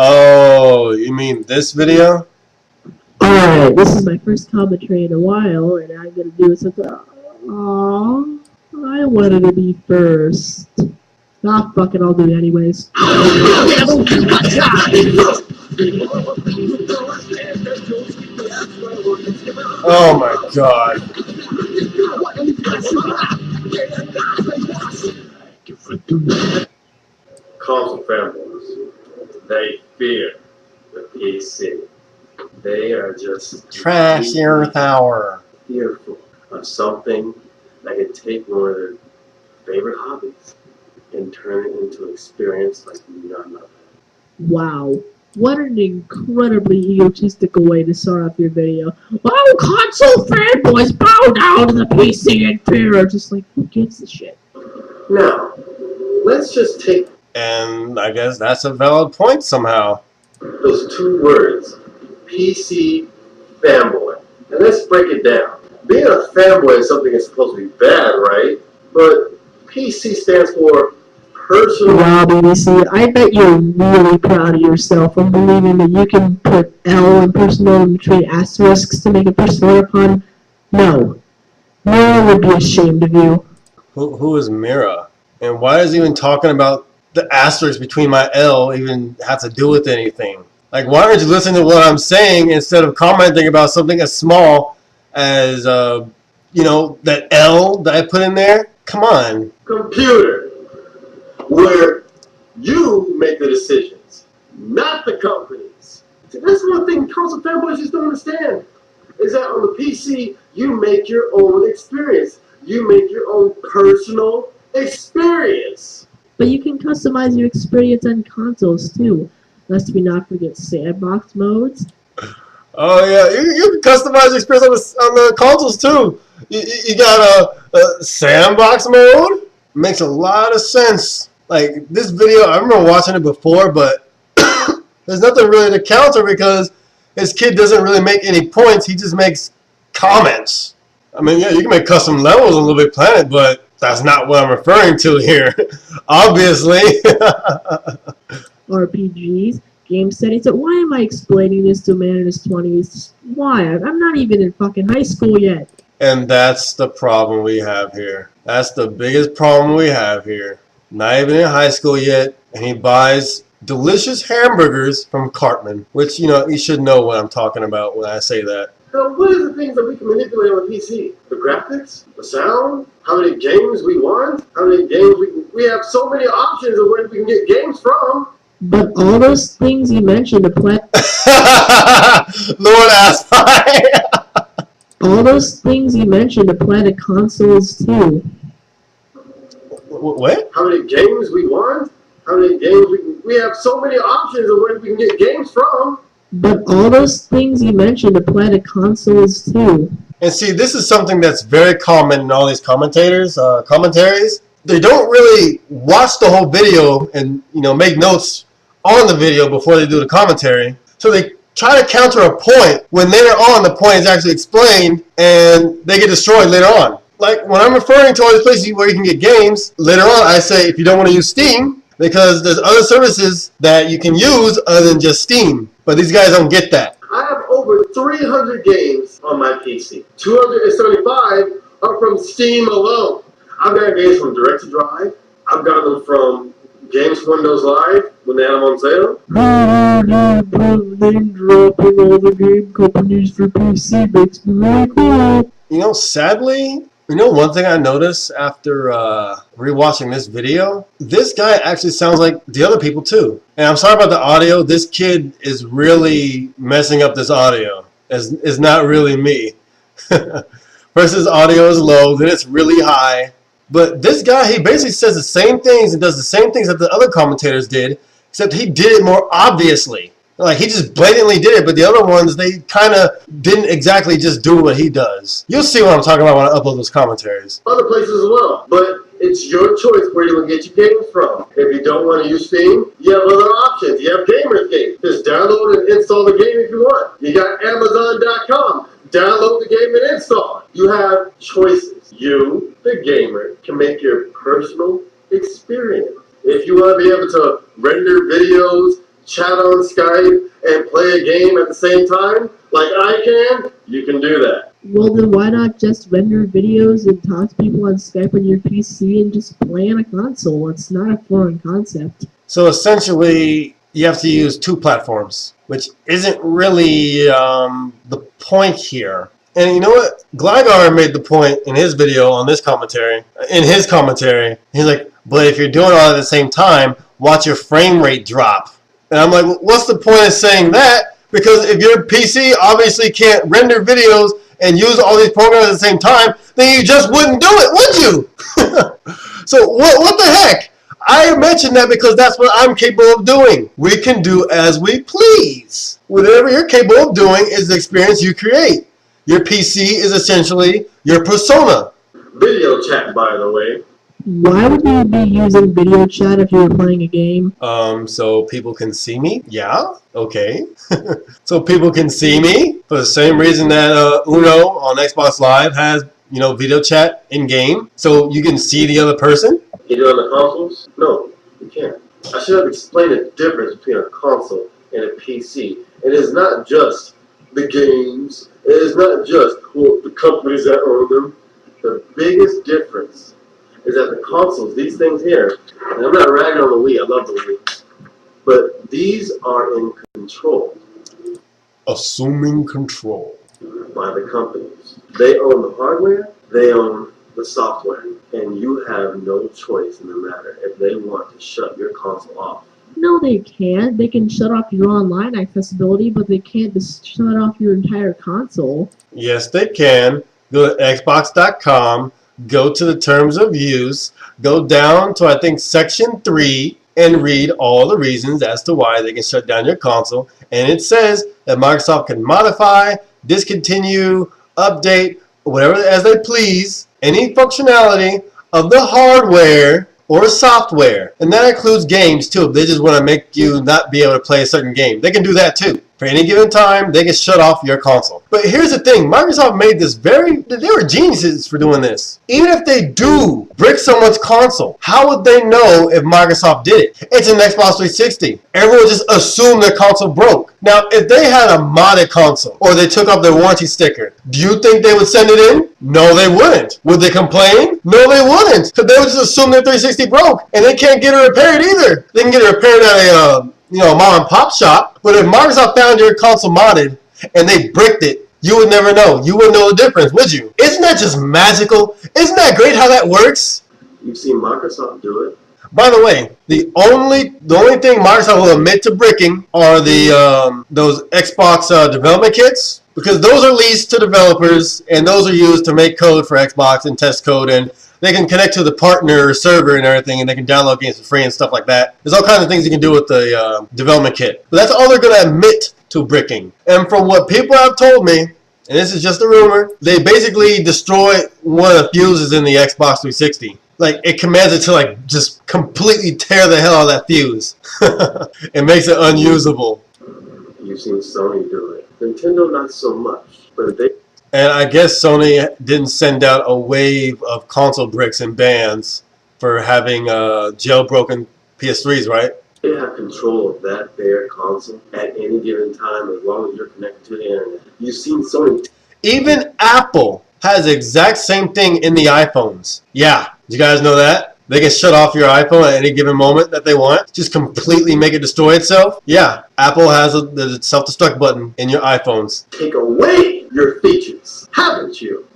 Oh, you mean this video? Alright, this is my first commentary in a while, and I'm gonna do something. Aww, I wanted to be first. Nah, fuck it, I'll do it anyways. Oh my god. Console fanboys, they fear the PC. They are just Trash Earth Hour. fearful of something that can take one of their favorite hobbies and turn it into an experience like none other. Wow. What an incredibly egotistical way to start off your video. Oh, console fanboys bow down to the PC in fear. Just like, who gives a shit? Now, let's just take And I guess that's a valid point somehow. those two words, PC fanboy, and let's break it down. Being a fanboy is something that's supposed to be bad, right? But PC stands for personal. Wow, BBC, I bet you're really proud of yourself for believing that you can put L in personal in between asterisks to make a personal pun. No. Mira would be ashamed of you. Who is Mira? And why is even talking about the asterisk between my L even have to do with anything? Like, why aren't you listening to what I'm saying instead of commenting about something as small as, you know, that L that I put in there? Come on. Computer, where you make the decisions, not the companies. See, that's one thing console fanboys just don't understand, is that on the PC, you make your own experience. You make your own personal experience. But you can customize your experience on consoles too. Lest we not forget sandbox modes. Oh yeah, you can customize your experience on the consoles too. You got a sandbox mode. Makes a lot of sense. Like this video, I remember watching it before, but there's nothing really to counter because his kid doesn't really make any points. He just makes comments. I mean, yeah, you can make custom levels on Little Big Planet, but that's not what I'm referring to here. Obviously. RPGs, game settings. So why am I explaining this to a man in his 20s? Why? I'm not even in fucking high school yet. And that's the problem we have here. That's the biggest problem we have here. Not even in high school yet, and he buys delicious hamburgers from Cartman, which, you know, you should know what I'm talking about when I say that. So what are the things that we can manipulate on the PC? The graphics? The sound? How many games we want? How many games we have so many options of where we can get games from. But all those things you mentioned apply. Lord asked All those things you mentioned apply to consoles too. What? How many games we want? How many games we have so many options of where we can get games from. But all those things you mentioned apply to consoles too. And see, this is something that's very common in all these commentaries. They don't really watch the whole video and, you know, make notes on the video before they do the commentary. So they try to counter a point when later on the point is actually explained and they get destroyed later on. Like when I'm referring to all these places where you can get games, later on I say if you don't want to use Steam, because there's other services that you can use other than just Steam. But these guys don't get that. I have over 300 games on my PC. 275 are from Steam alone. I've got games from Direct to Drive. I've got them from Games Windows Live when they had them on sale. Name dropping all the game companies for PC makes me really cool. You know, sadly, you know one thing I noticed after rewatching this video? This guy actually sounds like the other people too. And I'm sorry about the audio. This kid is really messing up this audio. It's not really me. First his audio is low, then it's really high. But this guy, he basically says the same things and does the same things that the other commentators did, except he did it more obviously. Like, he just blatantly did it, but the other ones, they kind of didn't exactly just do what he does. You'll see what I'm talking about when I upload those commentaries. Other places as well, but it's your choice where you're going to get your games from. If you don't want to use Steam, you have other options. You have Gamers Game. Just download and install the game if you want. You got Amazon.com. Download the game and install. You have choices. You, the gamer, can make your personal experience. If you want to be able to render videos, chat on Skype and play a game at the same time, like I can, you can do that. Well, then why not just render videos and talk to people on Skype on your PC and just play on a console? It's not a foreign concept. So essentially, you have to use two platforms, which isn't really the point here. And you know what? Gligar made the point in his video on this commentary. In his commentary, he's like, but if you're doing it all at the same time, watch your frame rate drop. And I'm like, well, what's the point of saying that? Because if your PC obviously can't render videos and use all these programs at the same time, then you just wouldn't do it, would you? So what the heck? I mentioned that because that's what I'm capable of doing. We can do as we please. Whatever you're capable of doing is the experience you create. Your PC is essentially your persona. Video chat, by the way. Why would you be using video chat if you were playing a game? So people can see me? Yeah, okay. So people can see me for the same reason that Uno on Xbox Live has, video chat in game. So you can see the other person. You do it on the consoles? No, you can't. I should have explained the difference between a console and a PC. It is not just the games. It is not just the companies that own them. The biggest difference is that the consoles, these things here, and I'm not ragging on the Wii, I love the Wii, but these are in control. Assuming control. By the companies. They own the hardware, they own the software, and you have no choice in the matter if they want to shut your console off. No, they can't. They can shut off your online accessibility, but they can't just shut off your entire console. Yes, they can. Go to Xbox.com, go to the terms of use, go down to, I think, section 3, and read all the reasons as to why they can shut down your console. And it says that Microsoft can modify, discontinue, update, whatever as they please, any functionality of the hardware or software. And that includes games too. If they just want to make you not be able to play a certain game, they can do that too. For any given time, they can shut off your console. But here's the thing, Microsoft made this they were geniuses for doing this. Even if they do brick someone's console, how would they know if Microsoft did it? It's an Xbox 360. Everyone just assumed their console broke. Now, if they had a modded console, or they took off their warranty sticker, do you think they would send it in? No, they wouldn't. Would they complain? No, they wouldn't. Because they would just assume their 360 broke, and they can't get it repaired either. They can get it repaired at a mom and pop shop. But if Microsoft found your console modded and they bricked it, you would never know. You wouldn't know the difference, would you? Isn't that just magical? Isn't that great how that works? You've seen Microsoft do it. By the way, the only thing Microsoft will admit to bricking are the those Xbox development kits, because those are leased to developers and those are used to make code for Xbox and test code, and they can connect to the partner server and everything, and they can download games for free and stuff like that. There's all kinds of things you can do with the development kit. But that's all they're going to admit to bricking. And from what people have told me, and this is just a rumor, they basically destroy one of the fuses in the Xbox 360. Like, it commands it to, like, just completely tear the hell out of that fuse. It makes it unusable. You've seen Sony do it. Nintendo, not so much. But they... And I guess Sony didn't send out a wave of console bricks and bans for having jailbroken PS3s, right? They have control of that their console at any given time as long as you're connected to the internet. You've seen Sony. Even Apple has the exact same thing in the iPhones. Yeah, did you guys know that? They can shut off your iPhone at any given moment that they want. Just completely make it destroy itself. Yeah, Apple has the self-destruct button in your iPhones. Take away your features, haven't you?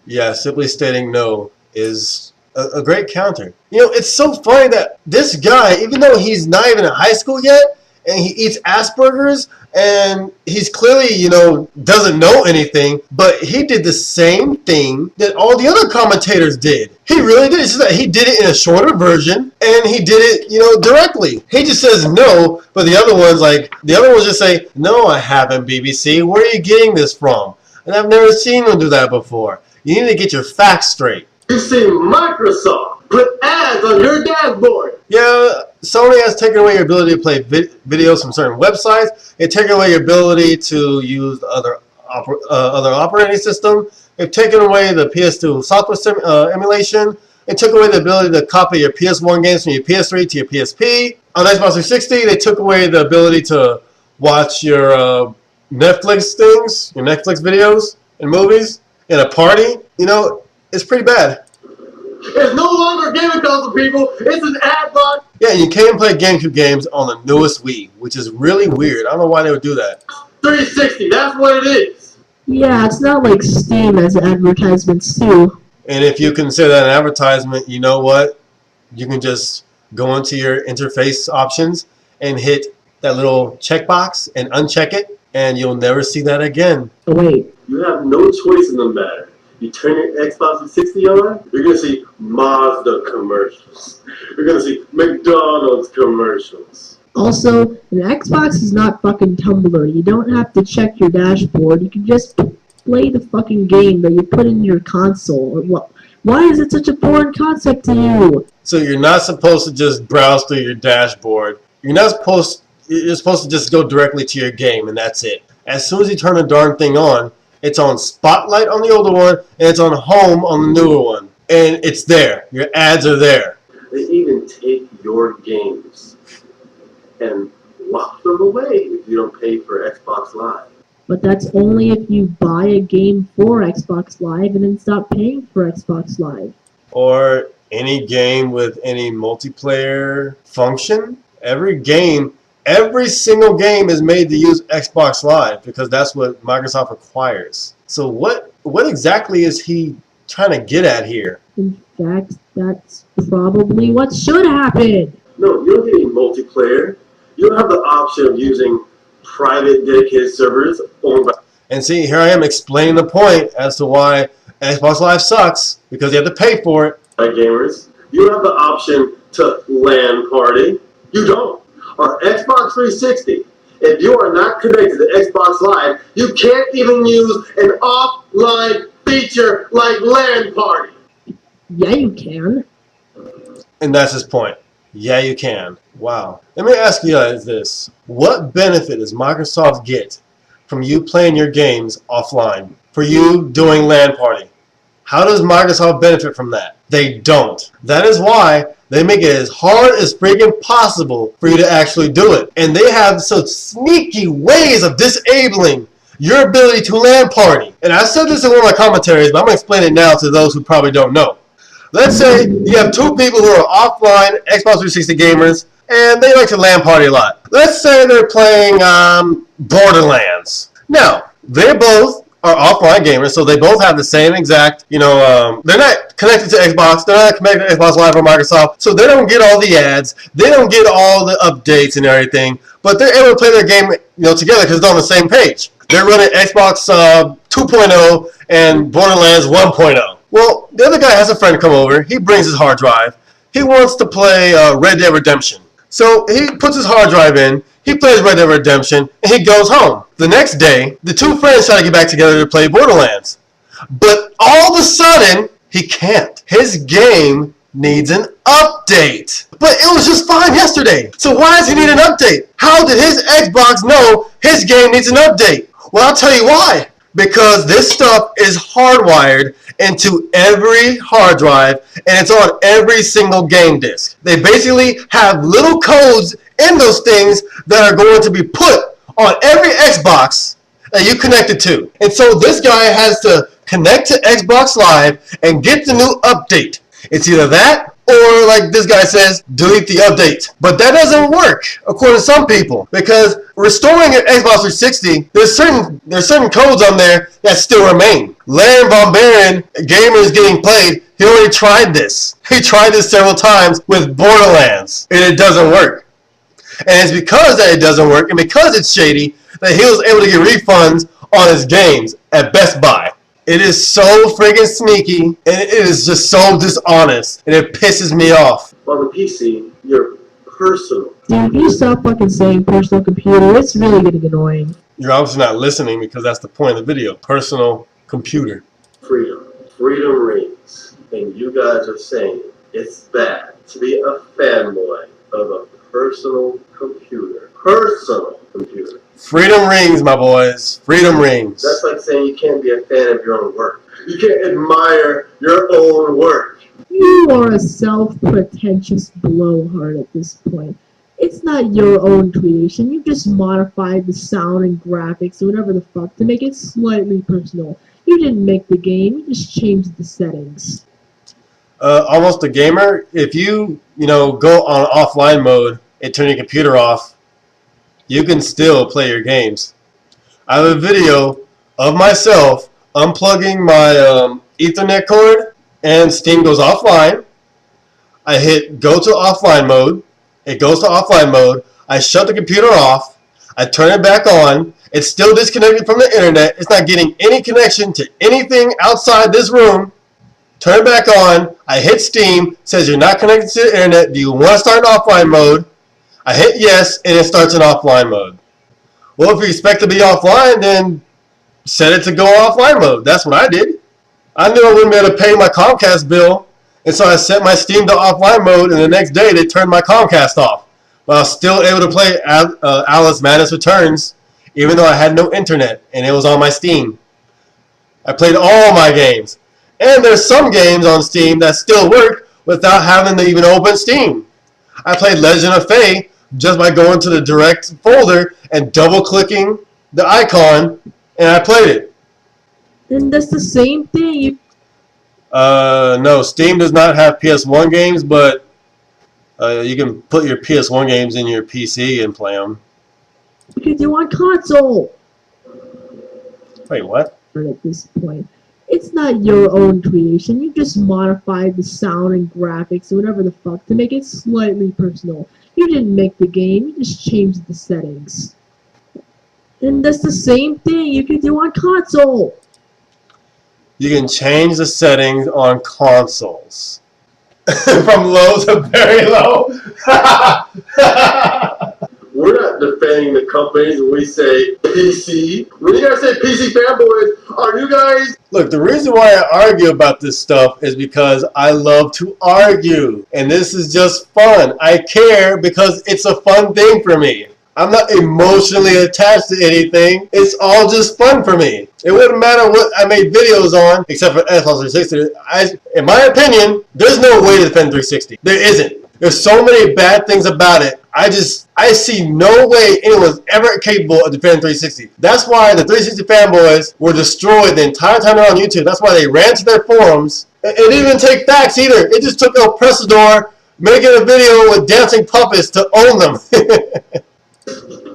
Yeah, simply stating no is a great counter. It's so funny that this guy, even though he's not even in high school yet, and he eats Asperger's, and he's clearly, doesn't know anything, but he did the same thing that all the other commentators did. He really did. It's just that he did it in a shorter version, and he did it, directly. He just says no, but the other ones just say, no, I haven't, BBC. Where are you getting this from? And I've never seen them do that before. You need to get your facts straight. You see Microsoft put ads on your dashboard. Yeah, Sony has taken away your ability to play videos from certain websites. It's taken away your ability to use other operating system. They've taken away the PS2 software emulation. They took away the ability to copy your PS1 games from your PS3 to your PSP. On Xbox 360, they took away the ability to watch your Netflix things, your Netflix videos and movies in a party. You know, it's pretty bad. It's no longer a gaming console, people. It's an ad block. Yeah, you can't play GameCube games on the newest Wii, which is really weird. I don't know why they would do that. 360, that's what it is. Yeah, it's not like Steam has advertisements too. And if you consider that an advertisement, you know what? You can just go into your interface options and hit that little checkbox and uncheck it, and you'll never see that again. Oh, wait. You have no choice in the matter. You turn your Xbox 360 on, you're going to see Mazda commercials. You're going to see McDonald's commercials. Also, an Xbox is not fucking Tumblr. You don't have to check your dashboard. You can just play the fucking game that you put in your console. Why is it such a foreign concept to you? So you're not supposed to just browse through your dashboard. You're supposed to just go directly to your game, and that's it. As soon as you turn the darn thing on, it's on Spotlight on the older one, and it's on Home on the newer one. And it's there. Your ads are there. They even take your games and lock them away if you don't pay for Xbox Live. But that's only if you buy a game for Xbox Live and then stop paying for Xbox Live. Or any game with any multiplayer function. Every single game is made to use Xbox Live because that's what Microsoft requires. So what exactly is he trying to get at here? In fact, that's probably what should happen. No, you don't get any multiplayer. You don't have the option of using private dedicated servers owned by... And see, here I am explaining the point as to why Xbox Live sucks, because you have to pay for it. gamers. You don't have the option to LAN party. You don't. On Xbox 360, if you are not connected to Xbox Live, you can't even use an offline feature like LAN party. Yeah, you can. And that's his point. Yeah, you can. Wow. Let me ask you guys this. What benefit does Microsoft get from you playing your games offline? For you doing LAN party? How does Microsoft benefit from that? They don't. That is why they make it as hard as freaking possible for you to actually do it. And they have such sneaky ways of disabling your ability to LAN party. And I said this in one of my commentaries, but I'm going to explain it now to those who probably don't know. Let's say you have two people who are offline Xbox 360 gamers, and they like to LAN party a lot. Let's say they're playing Borderlands. Now, they both are offline gamers, so they both have the same exact, they're not connected to Xbox, they're not connected to Xbox Live or Microsoft, so they don't get all the ads, they don't get all the updates and everything, but they're able to play their game, together because it's on the same page. They're running Xbox 2.0 and Borderlands 1.0. Well, the other guy has a friend come over, he brings his hard drive, he wants to play Red Dead Redemption. So he puts his hard drive in, he plays Red Dead Redemption, and he goes home. The next day, the two friends try to get back together to play Borderlands. But all of a sudden, he can't. His game needs an update. But it was just fine yesterday. So why does he need an update? How did his Xbox know his game needs an update? Well, I'll tell you why. Because this stuff is hardwired into every hard drive, and it's on every single game disc. They basically have little codes in those things that are going to be put on every Xbox that you connected to. And so this guy has to connect to Xbox Live and get the new update. It's either that or, like this guy says, delete the update. But that doesn't work, according to some people, because restoring your Xbox 360, there's certain codes on there that still remain. Larry Bombarian, gamers getting played, he already tried this. He tried this several times with Borderlands, and it doesn't work. And it's because that it doesn't work, and because it's shady, that he was able to get refunds on his games at Best Buy. It is so friggin' sneaky, and it is just so dishonest, and it pisses me off. On the PC, you're personal. Dude, you stop fucking saying personal computer. It's really getting annoying. You're obviously not listening because that's the point of the video. Personal computer. Freedom. Freedom rings. And you guys are saying it's bad to be a fanboy of a personal computer. Personal computer. Freedom rings, my boys. Freedom rings. That's like saying you can't be a fan of your own work. You can't admire your own work. You are a self-pretentious blowhard at this point. It's not your own creation. You just modified the sound and graphics or whatever the fuck to make it slightly personal. You didn't make the game, you just changed the settings. Almost a gamer, if you go on offline mode and turn your computer off, you can still play your games. I have a video of myself unplugging my Ethernet cord and Steam goes offline. I hit go to offline mode. It goes to offline mode. I shut the computer off. I turn it back on. It's still disconnected from the internet. It's not getting any connection to anything outside this room. Turn it back on. I hit Steam. It says you're not connected to the internet. Do you want to start in offline mode? I hit yes, and it starts in offline mode. Well, if you expect to be offline, then set it to go offline mode. That's what I did. I knew I wouldn't be able to pay my Comcast bill, and so I set my Steam to offline mode, and the next day they turned my Comcast off. But I was still able to play Alice Madness Returns, even though I had no internet, and it was on my Steam. I played all my games. And there's some games on Steam that still work without having to even open Steam. I played Legend of Fae just by going to the direct folder and double-clicking the icon, and I played it. And that's the same thing. No, Steam does not have PS1 games, but you can put your PS1 games in your PC and play them. Because you want console. Wait, what? At this point, it's not your own creation. You just modified the sound and graphics or whatever the fuck to make it slightly personal. You didn't make the game, you just changed the settings. And that's the same thing you can do on console. You can change the settings on consoles. From low to very low. We're not defending the companies when we say PC. When you guys say PC fanboys, are you guys... Look, the reason why I argue about this stuff is because I love to argue. And this is just fun. I care because it's a fun thing for me. I'm not emotionally attached to anything. It's all just fun for me. It wouldn't matter what I made videos on, except for Xbox 360. In my opinion, there's no way to defend 360. There isn't. There's so many bad things about it. I see no way anyone's ever capable of defending 360. That's why the 360 fanboys were destroyed the entire time they're on YouTube. That's why they ran to their forums. It didn't even take facts either. It just took El Pressador making a video with dancing puppets to own them.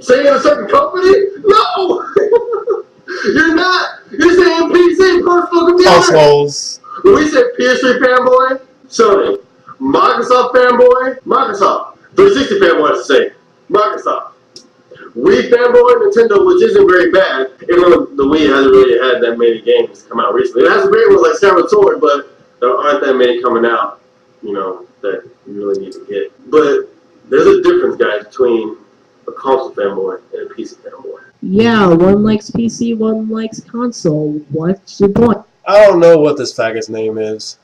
Saying a certain company? No! You're not! You're saying PC, personal computer! Consoles. When we say PS3 fanboy, Sony. Microsoft fanboy, Microsoft. 360 fanboy to say, Microsoft. Wii fanboy, Nintendo, which isn't very bad, even though the Wii hasn't really had that many games come out recently. It has some great ones like Samurai Sword, but there aren't that many coming out, that you really need to get. But there's a difference, guys, between a console fanboy and a PC fanboy. Yeah, one likes PC, one likes console. What's your point? I don't know what this faggot's name is.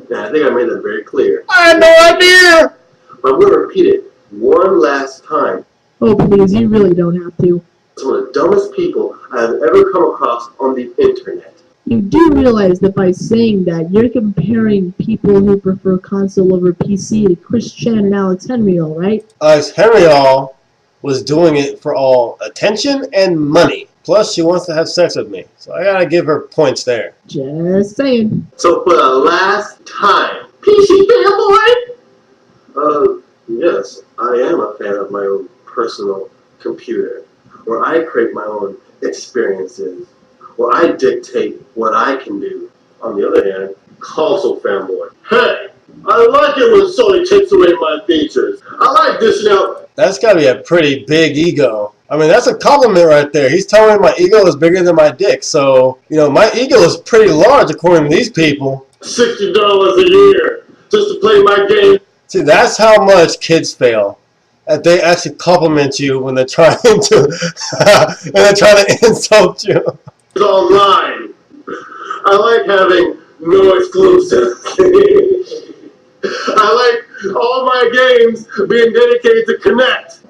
Yeah, I think I made that very clear. I had no idea! But I'm going to repeat it one last time. Oh, please, you really don't have to. It's one of the dumbest people I have ever come across on the internet. You do realize that by saying that, you're comparing people who prefer console over PC to Chris Chan and Alex Henryall, right? Alex Henryall was doing it for all attention and money. Plus, she wants to have sex with me. So I gotta give her points there. Just saying. So for the last time, PC fanboy? Yes, I am a fan of my own personal computer, where I create my own experiences, where I dictate what I can do. On the other hand, console fanboy. Hey, I like it when Sony takes away my features. I like dishing out. That's gotta be a pretty big ego. I mean, that's a compliment right there. He's telling me my ego is bigger than my dick. So, my ego is pretty large according to these people. $60 a year just to play my game. See, that's how much kids fail. That they actually compliment you when they're trying to insult you. It's online. I like having no exclusives. I like all my games being dedicated to Connect.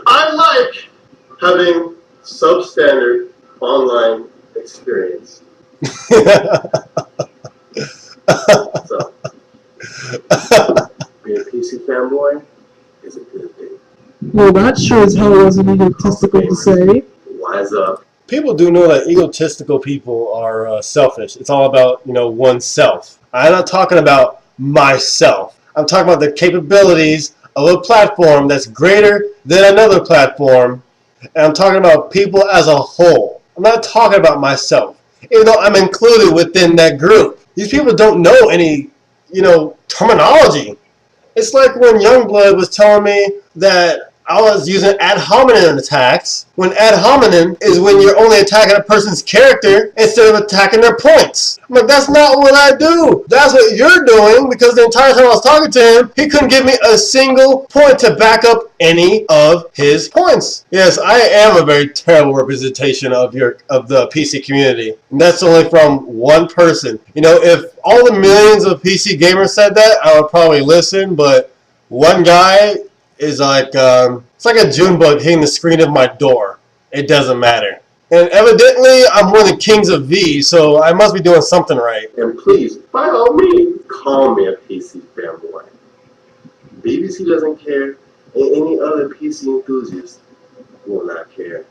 I like having substandard online experience. So, being a PC fanboy is a good thing. Well, that sure as hell wasn't egotistical to say. Wise up. People do know that egotistical people are selfish. It's all about, oneself. I'm not talking about myself. I'm talking about the capabilities of a platform that's greater than another platform. And I'm talking about people as a whole. I'm not talking about myself, even though I'm included within that group. These people don't know any, terminology. It's like when Youngblood was telling me that I was using ad hominem attacks, when ad hominem is when you're only attacking a person's character instead of attacking their points. I'm like, that's not what I do. That's what you're doing, because the entire time I was talking to him, he couldn't give me a single point to back up any of his points. Yes, I am a very terrible representation of the PC community. And that's only from one person. If all the millions of PC gamers said that, I would probably listen, but one guy is like, it's like a June bug hitting the screen of my door. It doesn't matter. And evidently, I'm one of the kings of V, so I must be doing something right. And please, by all means, call me a PC fanboy. BBC doesn't care, and any other PC enthusiast will not care.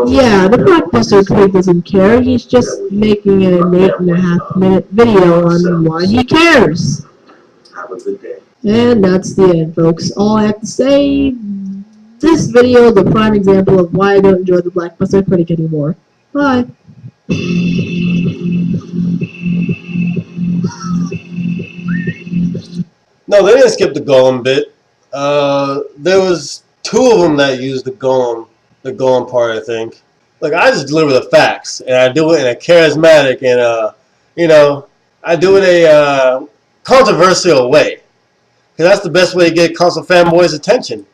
Yeah, the BlackBusterCritic doesn't care. He's just making an 8.5-minute video on why he cares. Have a good day. And that's the end, folks. All I have to say, this video is a prime example of why I don't enjoy the BlackBusterCritic anymore. Bye. No, they didn't skip the Golem bit. There was 2 of them that used the Golem part, I think. Like, I just deliver the facts, and I do it in a charismatic and, I do it in a controversial way. Because that's the best way to get console fanboys' attention.